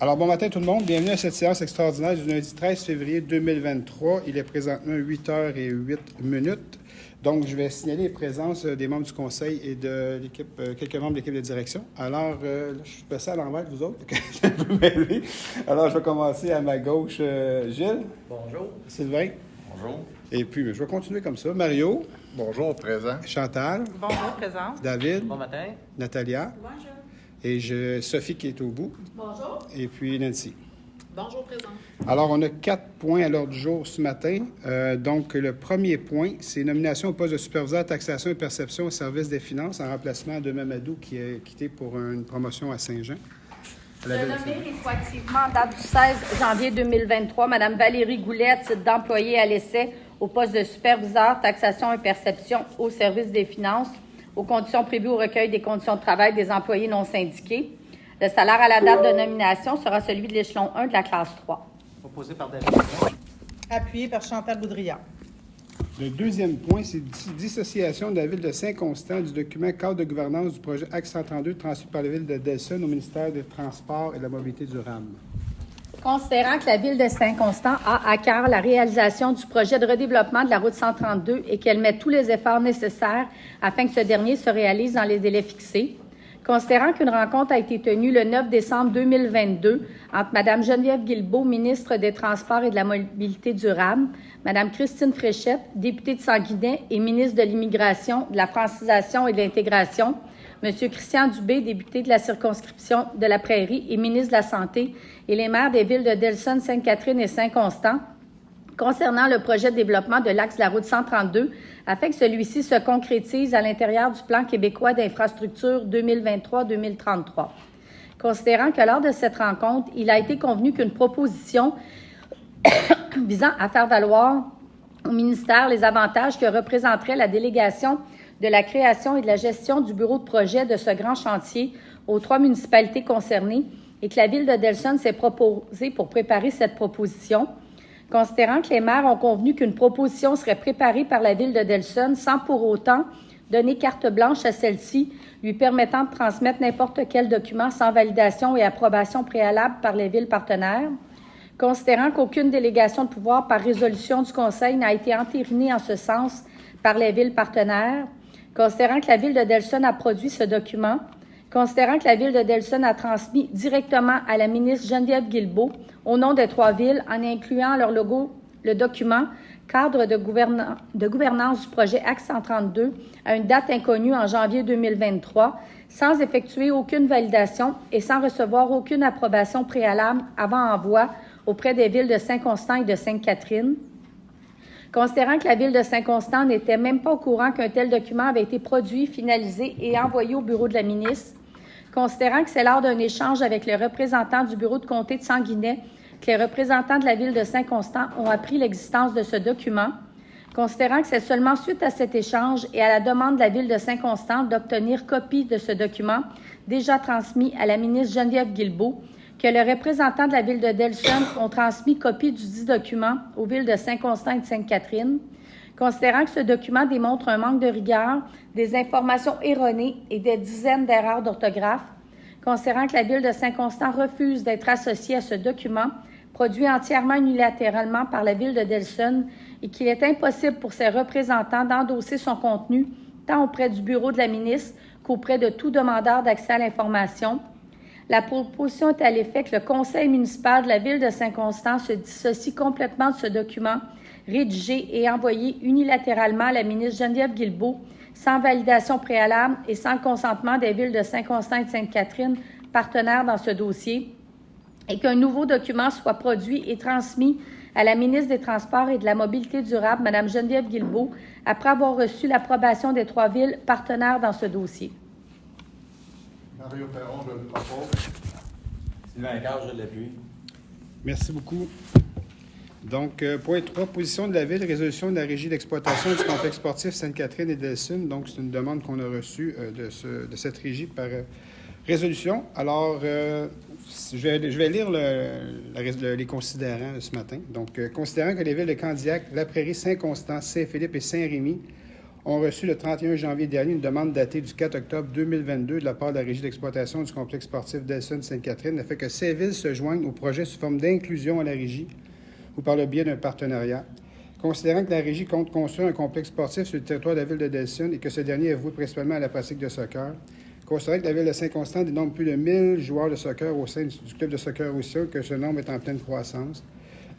Alors, bon matin tout le monde. Bienvenue à cette séance extraordinaire du lundi 13 février 2023. Il est présentement 8h08. Donc, je vais signaler les présences des membres du conseil et de l'équipe, quelques membres de l'équipe de direction. Alors, là, je suis passé à l'envers de vous autres, je un peu mêlé. Alors, je vais commencer à ma gauche. Gilles. Bonjour. Sylvain. Bonjour. Et puis, je vais continuer comme ça. Mario. Bonjour, présent. Chantal. Bonjour, présent. David. Bon matin. Natalia. Bonjour. Et Sophie qui est au bout. Bonjour. Et puis Nancy. Bonjour, présent. Alors, on a 4 points à l'ordre du jour ce matin. Donc, le premier point, c'est nomination au poste de superviseur taxation et perception au service des finances en remplacement de Mamadou qui est quitté pour une promotion à Saint-Jean. Je nomme rétroactivement en date du 16 janvier 2023 Mme Valérie Goulet, titre d'employée à l'essai au poste de superviseur taxation et perception au service des finances aux conditions prévues au recueil des conditions de travail des employés non syndiqués. Le salaire à la date de nomination sera celui de l'échelon 1 de la classe 3. Proposé par David. Appuyé par Chantal Boudria. Le deuxième point, c'est dissociation de la ville de Saint-Constant du document cadre de gouvernance du projet Axe 132 transmis par la ville de Delson au ministère des Transports et de la Mobilité durable. Considérant que la ville de Saint-Constant a à cœur la réalisation du projet de redéveloppement de la route 132 et qu'elle met tous les efforts nécessaires afin que ce dernier se réalise dans les délais fixés, considérant qu'une rencontre a été tenue le 9 décembre 2022 entre Mme Geneviève Guilbeault, ministre des Transports et de la Mobilité durable, Mme Christine Fréchette, députée de Sanguinet et ministre de l'Immigration, de la Francisation et de l'Intégration, M. Christian Dubé, député de la circonscription de la Prairie et ministre de la Santé, et les maires des villes de Delson, Sainte-Catherine et Saint-Constant, concernant le projet de développement de l'axe de la route 132, afin que celui-ci se concrétise à l'intérieur du plan québécois d'infrastructure 2023-2033. Considérant que lors de cette rencontre, il a été convenu qu'une proposition visant à faire valoir au ministère les avantages que représenterait la délégation de la création et de la gestion du bureau de projet de ce grand chantier aux 3 municipalités concernées et que la ville de Delson s'est proposée pour préparer cette proposition. Considérant que les maires ont convenu qu'une proposition serait préparée par la ville de Delson sans pour autant donner carte blanche à celle-ci, lui permettant de transmettre n'importe quel document sans validation et approbation préalable par les villes partenaires. Considérant qu'aucune délégation de pouvoir par résolution du Conseil n'a été entérinée en ce sens par les villes partenaires. Considérant que la ville de Delson a produit ce document, considérant que la ville de Delson a transmis directement à la ministre Geneviève Guilbeault, au nom des 3 villes, en incluant leur logo, le document cadre de gouvernance du projet Axe 132 à une date inconnue en janvier 2023, sans effectuer aucune validation et sans recevoir aucune approbation préalable avant envoi auprès des villes de Saint-Constant et de Sainte-Catherine. Considérant que la ville de Saint-Constant n'était même pas au courant qu'un tel document avait été produit, finalisé et envoyé au bureau de la ministre, considérant que c'est lors d'un échange avec les représentants du bureau de comté de Sanguinet que les représentants de la ville de Saint-Constant ont appris l'existence de ce document, considérant que c'est seulement suite à cet échange et à la demande de la ville de Saint-Constant d'obtenir copie de ce document déjà transmis à la ministre Geneviève Guilbeault, que les représentants de la ville de Delson ont transmis copie du dit document aux villes de Saint-Constant et de Sainte-Catherine, considérant que ce document démontre un manque de rigueur, des informations erronées et des dizaines d'erreurs d'orthographe, considérant que la ville de Saint-Constant refuse d'être associée à ce document, produit entièrement unilatéralement par la ville de Delson, et qu'il est impossible pour ses représentants d'endosser son contenu, tant auprès du bureau de la ministre qu'auprès de tout demandeur d'accès à l'information. La proposition est à l'effet que le conseil municipal de la ville de Saint-Constant se dissocie complètement de ce document, rédigé et envoyé unilatéralement à la ministre Geneviève Guilbeault, sans validation préalable et sans le consentement des villes de Saint-Constant et de Sainte-Catherine, partenaires dans ce dossier, et qu'un nouveau document soit produit et transmis à la ministre des Transports et de la Mobilité durable, Mme Geneviève Guilbeault, après avoir reçu l'approbation des 3 villes partenaires dans ce dossier. Mario Perron, je le propose. Sylvain Cage, je l'appuie. Merci beaucoup. Donc, point 3, position de la ville, résolution de la régie d'exploitation du complexe sportif Sainte-Catherine et Delson. Donc, c'est une demande qu'on a reçue de cette régie par résolution. Alors, je vais lire les considérants ce matin. Donc, considérant que les villes de Candiac, La Prairie, Saint-Constant, Saint-Philippe et Saint-Rémy ont reçu le 31 janvier dernier une demande datée du 4 octobre 2022 de la part de la Régie d'exploitation du complexe sportif Delson-Sainte-Catherine afin que ces villes se joignent au projet sous forme d'inclusion à la Régie ou par le biais d'un partenariat. Considérant que la Régie compte construire un complexe sportif sur le territoire de la ville de Delson et que ce dernier est voué principalement à la pratique de soccer, considérant que la ville de Saint-Constant dénombre plus de 1000 joueurs de soccer au sein du club de soccer aussi, que ce nombre est en pleine croissance,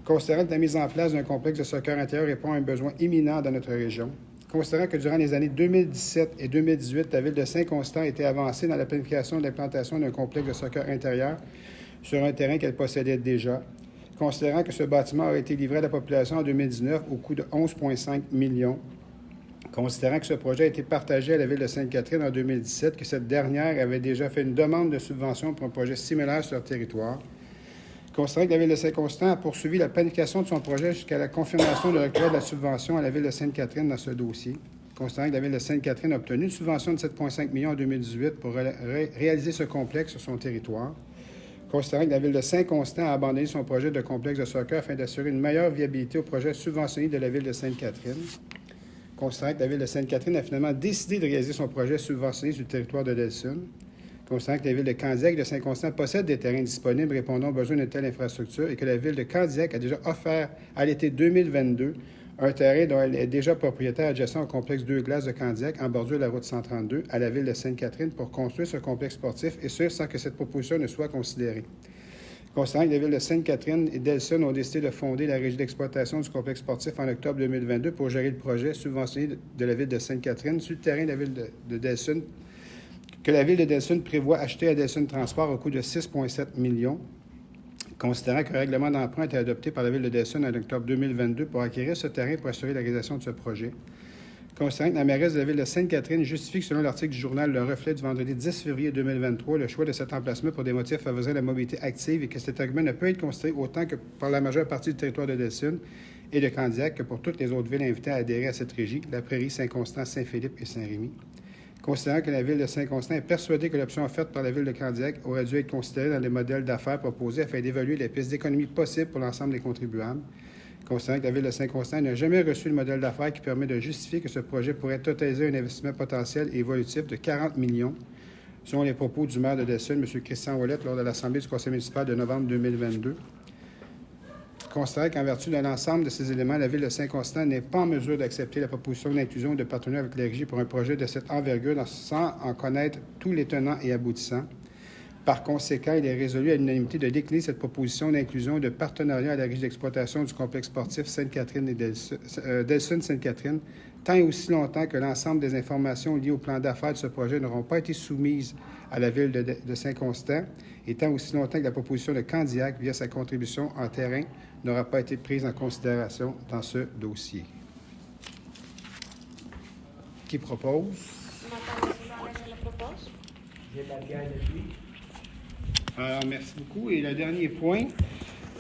considérant que la mise en place d'un complexe de soccer intérieur répond à un besoin imminent dans notre région, considérant que durant les années 2017 et 2018, la ville de Saint-Constant était avancée dans la planification de l'implantation d'un complexe de soccer intérieur sur un terrain qu'elle possédait déjà, considérant que ce bâtiment aurait été livré à la population en 2019 au coût de 11,5 millions, considérant que ce projet a été partagé à la ville de Sainte-Catherine en 2017, que cette dernière avait déjà fait une demande de subvention pour un projet similaire sur leur territoire, considérant que la ville de Saint-Constant a poursuivi la planification de son projet jusqu'à la confirmation de l'octroi de la subvention à la ville de Sainte-Catherine dans ce dossier, considérant que la ville de Sainte-Catherine a obtenu une subvention de 7,5 millions en 2018 pour réaliser ce complexe sur son territoire, considérant que la ville de Saint-Constant a abandonné son projet de complexe de soccer afin d'assurer une meilleure viabilité au projet subventionné de la ville de Sainte-Catherine, considérant que la ville de Sainte-Catherine a finalement décidé de réaliser son projet subventionné sur le territoire de Delson, considérant que la ville de Candiac et de Saint-Constant possèdent des terrains disponibles répondant aux besoins de telle infrastructure et que la ville de Candiac a déjà offert à l'été 2022 un terrain dont elle est déjà propriétaire adjacent au complexe Deux Glaces de Candiac en bordure de la route 132 à la ville de Sainte-Catherine pour construire ce complexe sportif et ce, sans que cette proposition ne soit considérée. Considérant que les villes de Sainte-Catherine et Delson ont décidé de fonder la Régie d'exploitation du complexe sportif en octobre 2022 pour gérer le projet subventionné de la ville de Sainte-Catherine sur le terrain de la ville de Delson, que la ville de Delson prévoit acheter à Delson Transport au coût de 6,7 millions, considérant qu'un règlement d'emprunt a été adopté par la ville de Delson en octobre 2022 pour acquérir ce terrain pour assurer la réalisation de ce projet, considérant que la mairesse de la ville de Sainte-Catherine justifie que, selon l'article du journal Le Reflet du vendredi 10 février 2023, le choix de cet emplacement pour des motifs favorisant la mobilité active et que cet argument ne peut être considéré autant que par la majeure partie du territoire de Delson et de Candiac que pour toutes les autres villes invitées à adhérer à cette régie, La Prairie, Saint-Constant, Saint-Philippe et Saint-Rémy. Considérant que la ville de Saint-Constant est persuadée que l'option offerte par la ville de Candiac aurait dû être considérée dans les modèles d'affaires proposés afin d'évaluer les pistes d'économie possibles pour l'ensemble des contribuables. Considérant que la ville de Saint-Constant n'a jamais reçu le modèle d'affaires qui permet de justifier que ce projet pourrait totaliser un investissement potentiel et évolutif de 40 millions, selon les propos du maire de Delson, M. Christian Ouellette, lors de l'Assemblée du conseil municipal de novembre 2022. Considérant qu'en vertu de l'ensemble de ces éléments, la ville de Saint-Constant n'est pas en mesure d'accepter la proposition d'inclusion de partenariat avec la Régie pour un projet de cette envergure sans en connaître tous les tenants et aboutissants. Par conséquent, il est résolu à l'unanimité de décliner cette proposition d'inclusion et de partenariat à la Régie d'exploitation du complexe sportif Sainte-Catherine et Delson-Sainte-Catherine, tant et aussi longtemps que l'ensemble des informations liées au plan d'affaires de ce projet n'auront pas été soumises à la ville de Saint-Constant, et tant aussi longtemps que la proposition de Candiac, via sa contribution en terrain, n'aura pas été prise en considération dans ce dossier. Qui propose? Alors, merci beaucoup. Et le dernier point,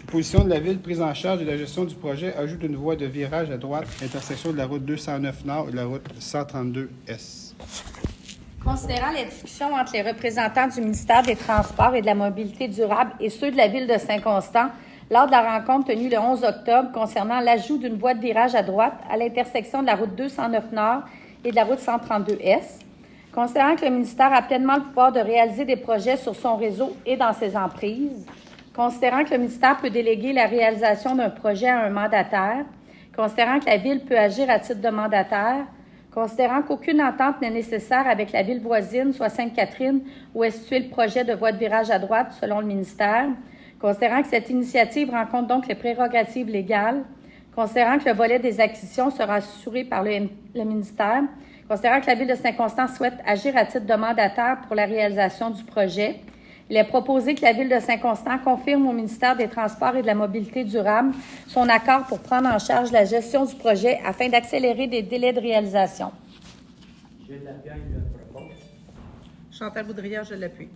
position de la ville prise en charge de la gestion du projet ajoute une voie de virage à droite, intersection de la route 209 Nord et de la route 132 S. Considérant les discussions entre les représentants du ministère des Transports et de la Mobilité durable et ceux de la ville de Saint-Constant, lors de la rencontre tenue le 11 octobre concernant l'ajout d'une voie de virage à droite à l'intersection de la route 209 Nord et de la route 132 S, considérant que le ministère a pleinement le pouvoir de réaliser des projets sur son réseau et dans ses emprises, considérant que le ministère peut déléguer la réalisation d'un projet à un mandataire, considérant que la ville peut agir à titre de mandataire, considérant qu'aucune entente n'est nécessaire avec la ville voisine, soit Sainte-Catherine, où est situé le projet de voie de virage à droite selon le ministère, considérant que cette initiative rencontre donc les prérogatives légales, considérant que le volet des acquisitions sera assuré par le ministère, considérant que la ville de Saint-Constant souhaite agir à titre de mandataire pour la réalisation du projet, il est proposé que la ville de Saint-Constant confirme au ministère des Transports et de la Mobilité durable son accord pour prendre en charge la gestion du projet afin d'accélérer des délais de réalisation. Gilles Lapierre le propose. Chantal Boudria, je l'appuie.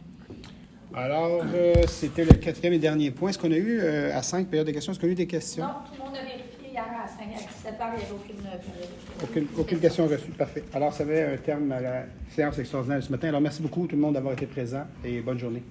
Alors, c'était le quatrième et dernier point. Est-ce qu'on a eu, à 5 périodes de questions, est-ce qu'on a eu des questions? Non, tout le monde a vérifié hier à 17 h, il n'y avait aucune période. Aucune question reçue. Parfait. Alors, ça met un terme à la séance extraordinaire de ce matin. Alors, merci beaucoup tout le monde d'avoir été présent et bonne journée.